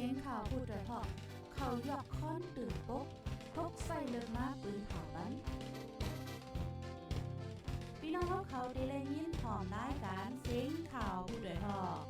สียงข่าวพูดด้วยหอกเขายอกค้อนตื่นปกพกใส่เลือมาปืนเผาบันพี่น้องเขาได้เล่นยินหอมรายการเสียงข่าวพูดด้วยหอก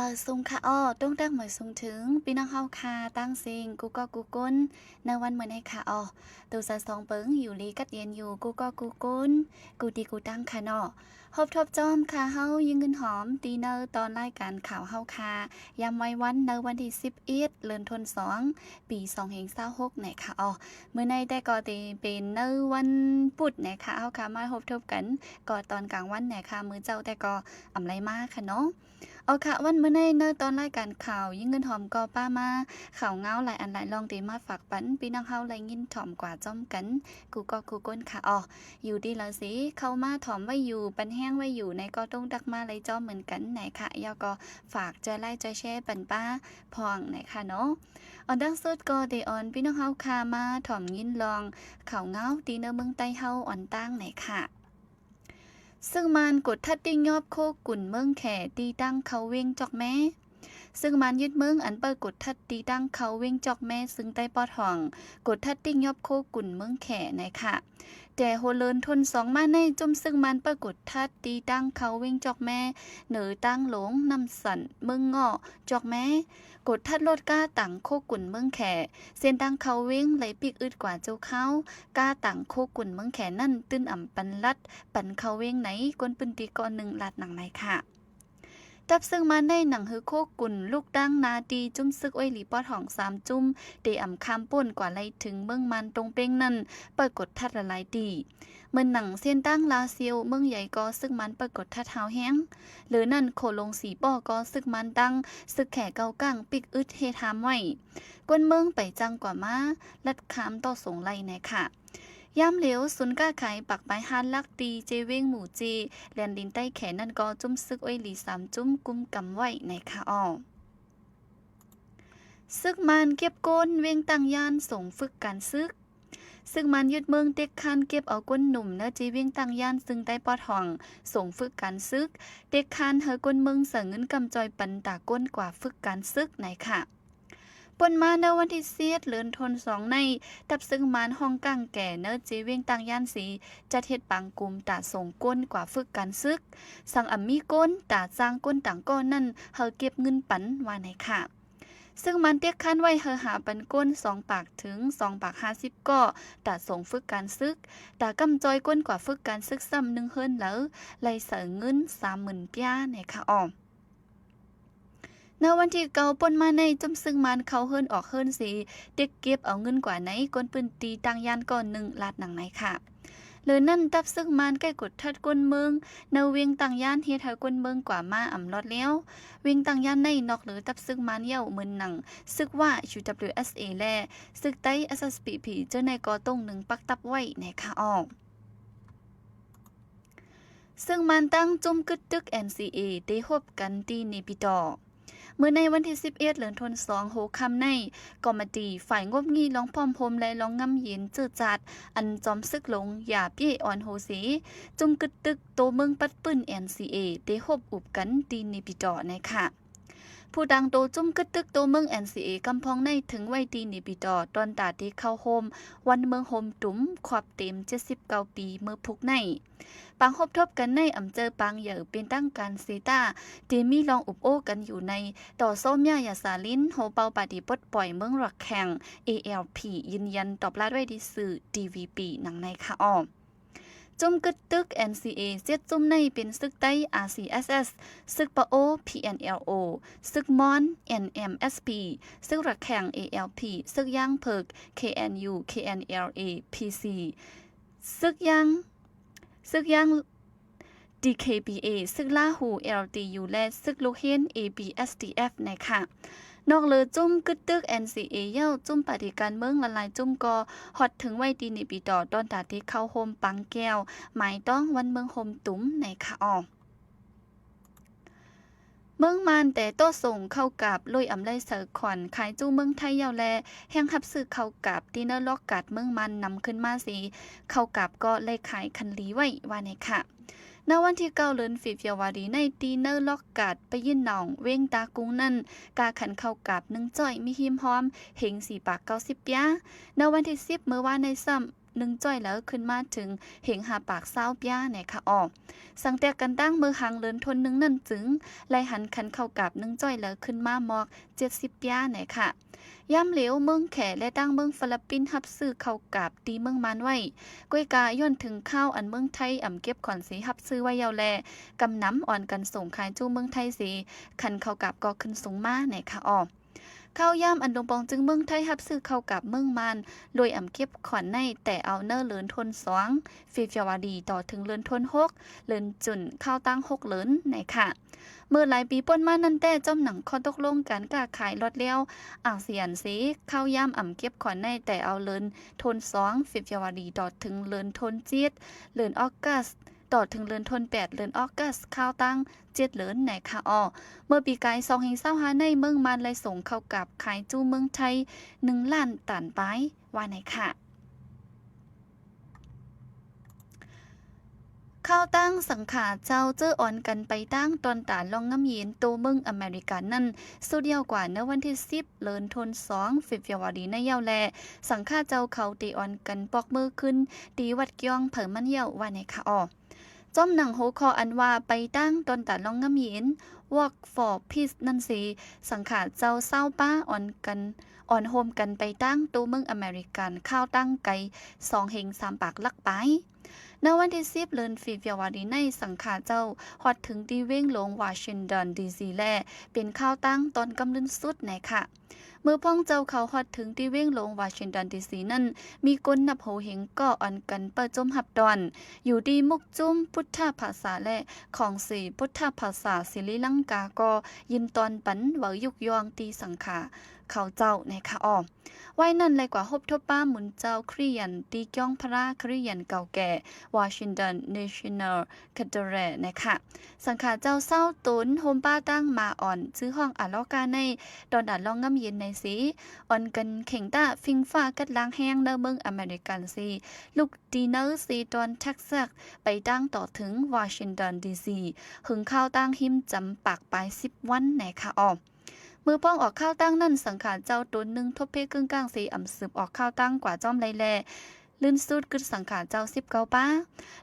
มาซุงค่ะอ้อต้องดักมาซุงถึงพี่น้องเฮาคาตั้งซิงกูก็กูก้นในวันเหมือนให้ค่ะอ้อตัวซาสองเปิงอยู่ลีกัดเย็นอยู่กูก็กูก้นกูดีกูตั้งค่ะเนาะฮบทบจอมค่ะเฮายิงเงินหอมตีเนอร์ตอนรายการข่าวเฮาคายามไว้วันในวันที่11เดือนธันวาคมปี2526ไหนค่ะอ้อมื้อในแต่ก็ตีเป็นในวันพุธนะคะเฮาคามาฮบทบกันก็ตอนกลางวันไหนค่ะมื้อเจ้าแต่ก็อำไรมากค่ะเนาะเอาค่ะวันเมื่อในตอนรายการข่าวยิ่งเงินหอมก็ป้ามาข่าวเงาหลายอันหลายลองตีมาฝากปันพี่น้องเฮาไรยินถ่อมกว่าจ้อมกันกูก็กูก้นค่ะอ๋ออยู่ดีแล้วสิเข้ามาถ่อมไว้อยู่ปันแห้งไว้อยู่ในก็ต้องดักมาไรจ้อมเหมือนกันไหนค่ะยาก็ฝากใจไล่ใจแช่ปันป้าพองไหนค่ะเนาะออนดังสุดก็เดออนพี่น้องเฮาคามาถ่อมยินลองข่าวเงาตีเนอเมืองใต้เฮาอ่อนตั้งไหนค่ะซึ่งมันกดทัดติ้งยอบโคกุ่นเมืองแข่ตีตั้งเขาเวงจอกแม่ซึ่งมันยึดเมืองอันเปิดกดทัดตีตั้งเขาเวงจอกแม่ซึ่งใต้ปอทองกดทัดติ้งยอบโคกุ่นเมืองแข่นะค่ะแต่โฮเลินทนสองมาในจุ่มซึ่งมันเปิดกดทัดตีตั้งเขาเวงจอกแม่เหนือตั้งหลงนำสันเมืองเงาะจอกแม่กดทัดรถก้าต่างโคกุ่นเมืองแข่เส้นตั้งเขาเวงไหลปีกอึดกว่าเจ้าเขาก้าต่างโคกุ่นเมืองแข่นั่นตื้นอ่ำปันลัดปันเขาเวงไหนกวนปืนตีก่อนหนึ่งลาดหนังไหนค่ะตับซึ่งมาในหนังฮือโคกุ่นลูกดังนาดีจุ้มซึกไว้หลีปอดห้อง3จุ้มเดอ่ำคำป่นกว่าไล่ถึงเมืองมันตรงเป้งนั่นเปิดกดทัดละลายดีเมื่อหนังเส้นตั้งลาเซียวเมืองใหญ่ก็ซึ่งมันเปิดกดทัดเท้าแห้งหรือนั่นโคลงสีป้อก็ซึ่งมันตั้งซึกแข่เกาก้างปิกอึดเฮทามไว้กวนเมืองไปจังกว่ามาลัดคามต่อสงไล่แน่ค่ะย่ำเหลวศูนย์ก้าไขปักไม้ฮันลักตีเจเว้งหมู่จีแลนดินใต้แขนนั่นก็จุ้มซึกไว้หลี3จุ้มกุมกำไว้ในค่ะอ้อซึกมันเก็บก้นเว้งตังยานส่งฝึกการซึกซึ่งมันยึดเมืองเต็กคันเก็บเอาก้นหนุ่มเนื้อจีเวียงตังย่านซึ่งใต้ปอทองส่งฝึกการซึกเต็กคันเฮอก้นเมืองเสงเงินกำจอยปันตาก้นกว่าฝึกการซึกไหนค่ะปนมาในวันที่เสียดเลือนทน2ในตับซึ่งมันห้องกั้งแก่เนื้อจีเวียงตังย่านสีจัดเฮ็ดปังกลุ่มตาส่งก้นกว่าฝึกการซึกสั่งอัมมีก้นตาจ้างก้นต่างก้อนนั่นเฮอเก็บเงินปันว่าไหนค่ะซึ่งมันเตียกคันไว้เฮอหาปันก้น2ปากถึง2ปาก50ก็ตาส่งฝึกการซึกตากำจอยก้นกว่าฝึกการซึกซ้ำ1เฮิรนแล้วไล่เสเงิน 30,000 ป้าในค่ะอ้อในวันที่เก่าป่นมาในจุ่มซึ่งมันเขาเฮิรนออกเฮิรนสีเด็กเก็บเอาเงินกว่าไหนก้นปืนตีตังยานก่อน1ลาดหนังไหนค่ะหรือนั่นตับซึ่งมันใกล้กดทัดก้นเมืองเนเวียงตังย่านเฮ็ดให้ก้นเมืองกว่ามาอ่ำลอดแล้วเวียงตังย่านในนอกหรือตับซึ่งมันเย่าเหมือนหนังซึกว่า UWSA แลซึกใต้ SSPP เจ้าในกอต้ง1ปักตับไว้ในค่ะออกซึ่งมันตั้งจุ่มกึดตึก NCA ได้ฮบกันตีเนปิดอเมื่อในวันที่11เดือนธันวาคมโหคำในกอมตีฝ่ายงบงีร้องพร้อมพมและร้องงำเย็นจืดจัดอันจอมซึกหลงอย่าปี้อ่อนโหสีจุ่มกึดตึกโตเมืองปัดปื้น NCA ได้ฮบอุบกันตีเนปิดอในค่ะผู้ดังโตจุ่มกึดตึกโตเมือง NCA กำพองในถึงไว้ตีเนปิดอตอนตาที่เข้าโฮมวันเมืองโฮมตุ้มขอบเต็ม79ปีเมื่อพุกในปางฮบทบกันในอำเจอปางเหยื่อเป็นตั้งการซีตาเดมีลองอุบโอ้กันอยู่ในต่อส้มย่ายาสาลินโฮเปาปาดีปดปล่อยเมืองรักแข่ง ALP ยืนยันตอบรับไว้ที่สื่อ DVB หนังในค่ะอ้อมจุ่มกึดตึก NCA เจ็ดจุ่มในเป็นซึกใต้ RCSS ซึกปะโอ PNLO ซึกมอน NMSP ซึกรักแข่ง ALP ซึกย่างเพิก KNU KNLA PC ซึกย่างDKBA ซึกล่าหู LTU และซึกลูกเฮน ABSDF นะคะ นอกเลยจุ่มกึดตึก NCA เย้าจุ่มปฏิการเมืองละลายจุ่มกอฮอดถึงไว้ตีนิปีต่อตอนตาที่เข้าโฮมปังแก้วหมายต้องวันเมืองโฮมตุ้มในค่ะออเมืองมันแต่โต้ส่งเข้ากับลุยอำไลเสือขอนขายจู้เมืองไทยยาวแลแห่งหับซื้อเข้ากับดินเนอร์ล็อกกัดเมืองมันนำขึ้นมาสีเข้ากับก็เลยขายคันลีไว้ว่าในค่ะณวันที่9เดือนฟีเฟียวารีในดินเนอร์ล็อกกัดไปยินหนองเว้งตากุ้งนั่นกาขันเข้ากับ1จ้อยมีหิมหอมเหง4 ปาก90ปะณวันที่10เมื่อวานในซ้ำ1จ้อยแล้วขึ้นมาถึงเหง5 ปาก20ปะในค่ะออสังแต่กันตั้งมือหางเลินทนนึงนั่นจึงไล่หันคันเข้ากับ1จ้อยแล้วขึ้นมาหมอก70ปะไหนค่ะย่ำเหลวเมืองแขและตั้งเมืองฟิลิปปินส์ฮับซื้อเข้ากับตีเมืองมันไว้ก้วยกาย้อนถึงข้าวอันเมืองไทยอ่ำเก็บขอนสีฮับซื้อไว้ยาวแลกำน้ำอ่อนกันส่งขายจู้เมืองไทยสีคันเข้ากับก็ขึ้นสูงมาไหนค่ะออข้าวย่ำอันดงปองจึงเมืองไทยฮับซื้อเข้ากับเมืองมันโดยอ่ำเก็บขอนในแต่เอาเนอร์เลินทน2ฟีเฟียวาดีต่อถึงเลินทน6เลินจุนข้าวตั้ง6เลินไหนค่ะเมื่อหลายปีป่นมานั่นแต่จอมหนังข้อตกลงการกาขายรถเลี้ยวอาเซียนสีข้าวย่ำอ่ำเก็บขอนในแต่เอาเลินทน2ฟีเฟียวาดีต่อถึงเลินทน7เลินออกัสต่อถึงเลินทน8เลินออกัสข้าวตั้ง7เลินไหนค่ะอ้อเมื่อปีกาย2025ในเมืองมันเลยส่งเข้ากับขายจู้เมืองไทย1 ล้านตันไปว่าไหนค่ะข้าวตั้งสังขาเจ้าเจออ่อนกันไปตั้งตอนตาลองน้ำเย็นโตเมืองอเมริกันนั่นสุดยาวกว่าในวันที่10เลินทน2ฟีเฟียวาดีในเยาวแลสังขาเจ้าเขาตีอ่อนกันปอกมือขึ้นตีวัดเกียงเผิ่มันเยาว่าไหนค่ะอ้อจอมหนังโฮคออันว่าไปตั้งตอนตาลองน้ำเย็น Walk for Peace นั่นสิสังขาเจ้าเศร้าป้าอ่อนกันอ่อนโฮมกันไปตั้งตัวเมืองอเมริกันข้าวตั้งไก2เฮง3 ปากลักไปในวันที่10เดือนฟีเฟียวารีในสังขาเจ้าฮอดถึงที่เว้งลงวอชิงตันดีซีแลเป็นข้าวตั้งตอนกำลังสุดไหนค่ะเมื่อพ้องเจ้าเขาฮอดถึงที่เว้งลงวอชิงตันดีซีนั่นมีก้นนับโหเหงก็อ่อนกันเปิดจมหับดอนอยู่ดีมุกจุ้มพุทธภาษาและของสีพุทธภาษาศิริลังกาก็ยินตอนปันเว้ายุกยองตีสังขาเขาเจ้าในค่ะอ้อไว้นั่นเลยกว่าฮบทบป้าหมุนเจ้าครียันตีก้องพระครียันเก่าแก่วอชิงตันเนชั่นแนลคาเดเรนะคะสังขาเจ้าเศร้าตุนโฮมป้าตั้งมาอ่อนซื้อห้องอาลอกาในดอนดัดลองงำเย็นในสีอ่อนกันเข่งตาฟิงฟ้ากัดล้างแห้งในเมืองอเมริกันซีลูกดีเนอร์ซีตอนเท็กซัสไปตั้งต่อถึงวอชิงตันดีซีหึงข้าวตั้งหิมจำปากไป10 วันไหนค่ะออมือป้องออกข้าวตั้งนั่นสังขารเจ้าตนหนึ่งทบเพกึ่งกลางสีอ่ำสืบออกข้าวตั้งกว่าจอมไรแลลื่นสุดกึดสังขารเจ้า19ป้า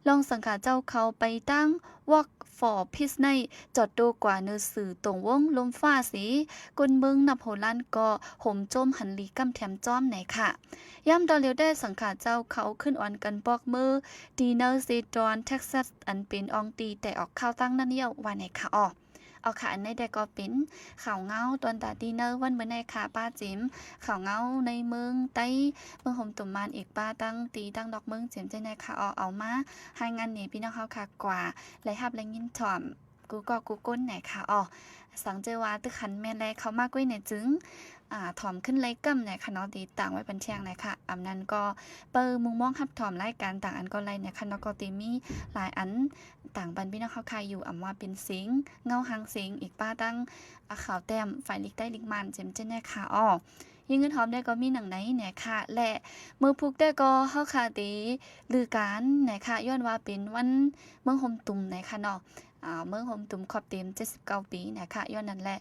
ลองสังขารเจ้าเขาไปตั้ง Walk for Peace ในจอดดูกว่าเนื้อสื่อตรงวงลมฟ้าสีกุนเมืองนับโหลันก็ห่มโจมหันลีกำแถมจอมไหนค่ะย่ำตอนเลียวได้สังขารเจ้าเขาขึ้นอ่อนกันปอกมือดีเนอร์ซีดอนเท็กซัสอันเป็นอองตีแต่ออกข้าวตั้งนั่นเยี่ยวว่าไหนค่ะออกเอาค่ะอันในแต่ก็เป็นข่าวเงาตอนตาดีเนอร์วันเมื่อในค่ะป้าจิ๋มข่าวเงาในเมืองใต้เมืองห่มตุ่มมานอีกป้าตั้งตีตั้งดอกเมืองจิ๋มใจในค่ะเอามาให้งานนี้พี่น้องเขาค่ะกว่าและฮับและยินถ่อมกูก็กูก้นไหนค่ะสังเจอว่าตึกขันแม่แลเขามากกุ้ยเนี่ยจึงถ่อมขึ้นไลกัมเนี่ยค่ะเนาะตีต่างไว้เป็นเชียงนะคะอำนั้นก็เปิมุงมองฮับถ่อมรายการต่างอันก็ไลเนี่ยค่ะเนาะก็ตีมีหลายอันต่างบันพี่น้องเขาคายอยู่อำว่าเป็นสิงเงาหางสิงอีกป้าตั้งข่าวแต้มฝ่ายลิกได้ลิกมันเจมเจนเนี่ยค่ะยิ่งเงินหอมได้ก็มีหนังไหนเนี่ยค่ะและมือพุกได้ก็เฮาค่ะตีลือการเนี่ยค่ะย้อนว่าเป็นวันเมืองห่มตุ่มเนี่ยค่ะเนาะเมืองโฮมตุมขอบเต็ม79 ปีนะคะย้อนนั้นแหละ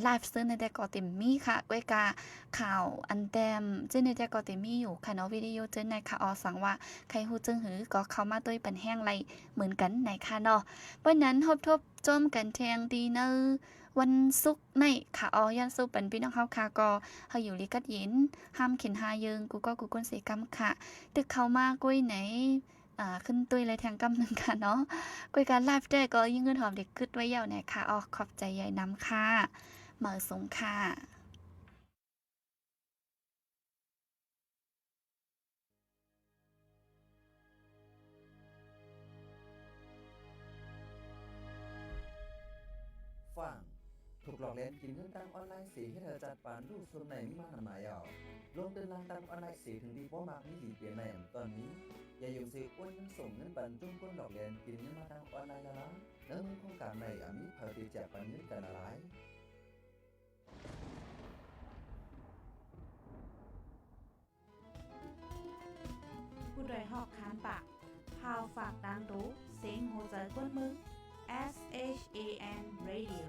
ไลฟ์ซื้อในแต่ก็เต็มมีค่ะไว้กาข่าวอันแต้มจึงในแต่ก็เต็มมีอยู่ค่ะเนาะวิดีโอจึงในค่ะสั่งว่าใครฮู้จึงหือก็เข้ามาด้วยปันแห้งไรเหมือนกันในค่ะเนาะเพราะนั้นทบจมกันแทงดีเนอร์วันศุกร์ในค่ะยันสู้เป็นพี่น้องเฮาค่ะก็เฮาอยู่ลิกัดเย็นห้ามเข็นหายึงกูก็กูก้นเสกรรมค่ะตึกเข้ามากุ้ยไหนขึ้นตุ้ยเลยแทงกำหนึ่งค่ะเนาะกุยการไลฟ์ได้ก็ยิ่งเงินหอมเด็กขึ้นไว้ยาวเนี่ยค่ะขอบใจใหญ่น้ำค่ะเหมอสงค่ะฟังโทร กหลอกเล่นกินเงินตังออนไลน์สีให้เธอจัดปานลูกส่วนไหนมีมาหนายลงเดินลางตังออนไลน์สีถึงดีเพราะมากมีหลีเปลี่ยนในตอนนี้อย่าอยู่สิอ้วนเงินส่งเงินปันจุ้งก้นหลอกเล่นกินเงินมาตังออนไลน์แล้วนะแล้วมึงโครงการใหม่มีเผาตีแจกปันเงินกันอะไร ผู้โดยหอกคานปากพาวฝากดังรู้เสียงโหใจกวนมึง S H A N Radio